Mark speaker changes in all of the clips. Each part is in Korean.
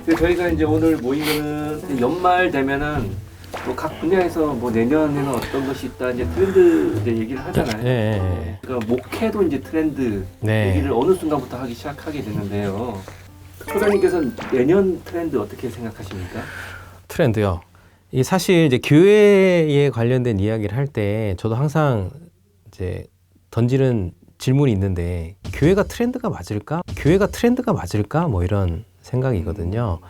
Speaker 1: 네. 저희가 이제 오늘 모인 거는 연말 되면은 뭐 각 분야에서 뭐 내년에는 어떤 것이 있다 이제 트렌드 이제 얘기를 하잖아요.
Speaker 2: 네.
Speaker 1: 그러니까 목회도 이제 트렌드
Speaker 2: 네.
Speaker 1: 얘기를 어느 순간부터 하기 시작하게 되는데요. 소장님께서는 내년 트렌드 어떻게 생각하십니까?
Speaker 2: 트렌드요. 이 사실 이제 교회에 관련된 이야기를 할 때 저도 항상 이제 던지는 질문이 있는데 교회가 트렌드가 맞을까? 교회가 트렌드가 맞을까? 뭐 이런 생각이거든요.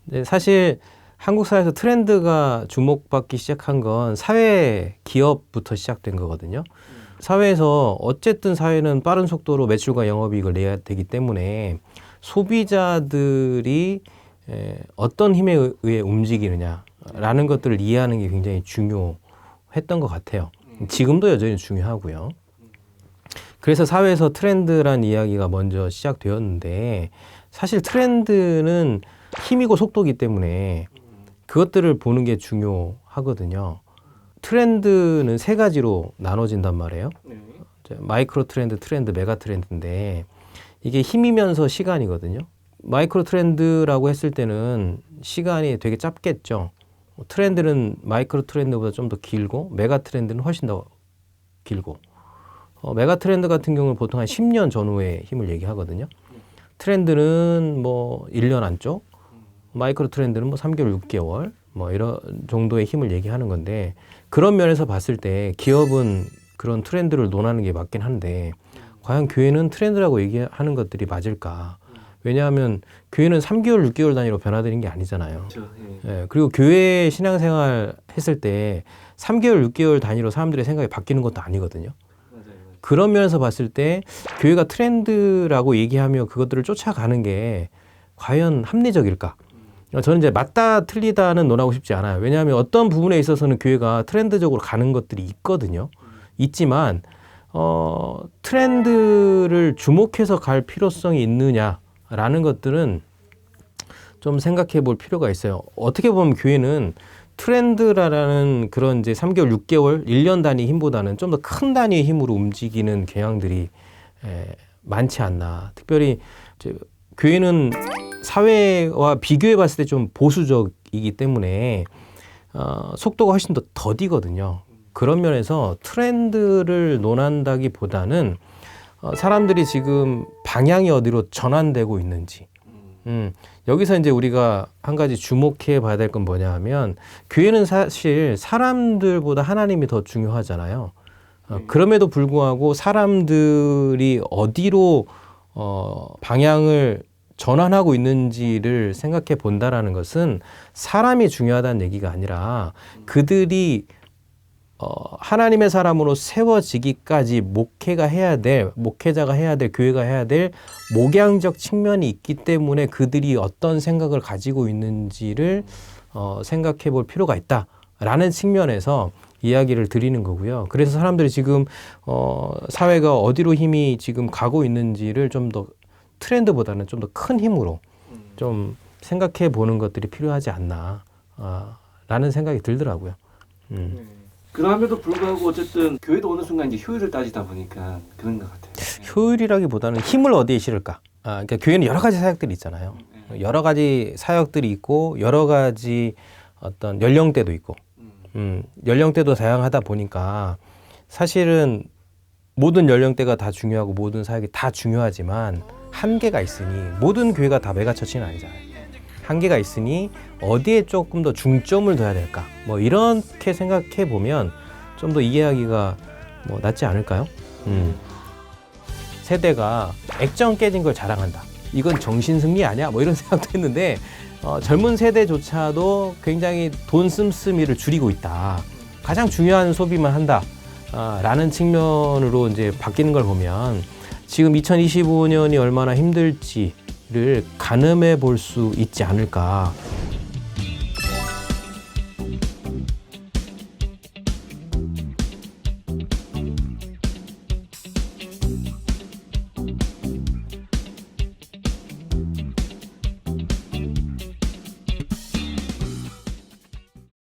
Speaker 2: 근데 사실 한국 사회에서 트렌드가 주목받기 시작한 건 사회 기업부터 시작된 거거든요. 사회에서 어쨌든 사회는 빠른 속도로 매출과 영업이익을 내야 되기 때문에 소비자들이 어떤 힘에 의해 움직이느냐라는 것들을 이해하는 게 굉장히 중요했던 것 같아요. 지금도 여전히 중요하고요. 그래서 사회에서 트렌드란 이야기가 먼저 시작되었는데 사실 트렌드는 힘이고 속도이기 때문에 그것들을 보는 게 중요하거든요. 트렌드는 세 가지로 나눠진단 말이에요. 마이크로 트렌드, 트렌드, 메가 트렌드인데 이게 힘이면서 시간이거든요. 마이크로 트렌드라고 했을 때는 시간이 되게 짧겠죠. 트렌드는 마이크로 트렌드보다 좀 더 길고 메가 트렌드는 훨씬 더 길고 메가 트렌드 같은 경우는 보통 한 10년 전후의 힘을 얘기하거든요. 트렌드는 뭐 1년 안쪽, 마이크로 트렌드는 뭐 3개월, 6개월 뭐 이런 정도의 힘을 얘기하는 건데 그런 면에서 봤을 때 기업은 그런 트렌드를 논하는 게 맞긴 한데 과연 교회는 트렌드라고 얘기하는 것들이 맞을까? 왜냐하면 교회는 3개월, 6개월 단위로 변화되는 게 아니잖아요.
Speaker 1: 그렇죠.
Speaker 2: 예, 그리고 교회 신앙생활 했을 때 3개월, 6개월 단위로 사람들의 생각이 바뀌는 것도 아니거든요.
Speaker 1: 맞아요.
Speaker 2: 그런 면에서 봤을 때 교회가 트렌드라고 얘기하며 그것들을 쫓아가는 게 과연 합리적일까? 저는 이제 맞다 틀리다는 논하고 싶지 않아요. 왜냐하면 어떤 부분에 있어서는 교회가 트렌드적으로 가는 것들이 있거든요. 있지만 트렌드를 주목해서 갈 필요성이 있느냐라는 것들은 좀 생각해 볼 필요가 있어요. 어떻게 보면 교회는 트렌드라는 그런 이제 3개월, 6개월, 1년 단위 힘보다는 좀 더 큰 단위의 힘으로 움직이는 경향들이 많지 않나. 특별히 이제 교회는 사회와 비교해 봤을 때 좀 보수적이기 때문에 속도가 훨씬 더 더디거든요. 그런 면에서 트렌드를 논한다기보다는 사람들이 지금 방향이 어디로 전환되고 있는지 여기서 이제 우리가 한 가지 주목해 봐야 될 건 뭐냐 하면 교회는 사실 사람들보다 하나님이 더 중요하잖아요. 그럼에도 불구하고 사람들이 어디로 방향을 전환하고 있는지를 생각해 본다라는 것은 사람이 중요하다는 얘기가 아니라 그들이 하나님의 사람으로 세워지기까지 목회자가 해야 될, 교회가 해야 될 목양적 측면이 있기 때문에 그들이 어떤 생각을 가지고 있는지를 생각해 볼 필요가 있다라는 측면에서 이야기를 드리는 거고요. 그래서 사람들이 지금 사회가 어디로 힘이 지금 가고 있는지를 좀 더 트렌드보다는 좀 더 큰 힘으로 좀 생각해 보는 것들이 필요하지 않나 라는 생각이 들더라고요.
Speaker 1: 그럼에도 불구하고 어쨌든 교회도 어느 순간 이제 효율을 따지다 보니까 그런 것 같아요.
Speaker 2: 효율이라기보다는 힘을 어디에 실을까? 그러니까 교회는 여러 가지 사역들이 있잖아요. 여러 가지 사역들이 있고 여러 가지 어떤 연령대도 있고 연령대도 다양하다 보니까 사실은 모든 연령대가 다 중요하고 모든 사역이 다 중요하지만 한계가 있으니 모든 교회가 다 메가처치는 아니잖아요. 한계가 있으니 어디에 조금 더 중점을 둬야 될까? 뭐 이렇게 생각해 보면 좀 더 이해하기가 뭐 낫지 않을까요? 세대가 액정 깨진 걸 자랑한다. 이건 정신승리 아니야? 뭐 이런 생각도 했는데 젊은 세대조차도 굉장히 돈 씀씀이를 줄이고 있다. 가장 중요한 소비만 한다. 라는 측면으로 이제 바뀌는 걸 보면 지금 2025년이 얼마나 힘들지를 가늠해 볼 수 있지 않을까.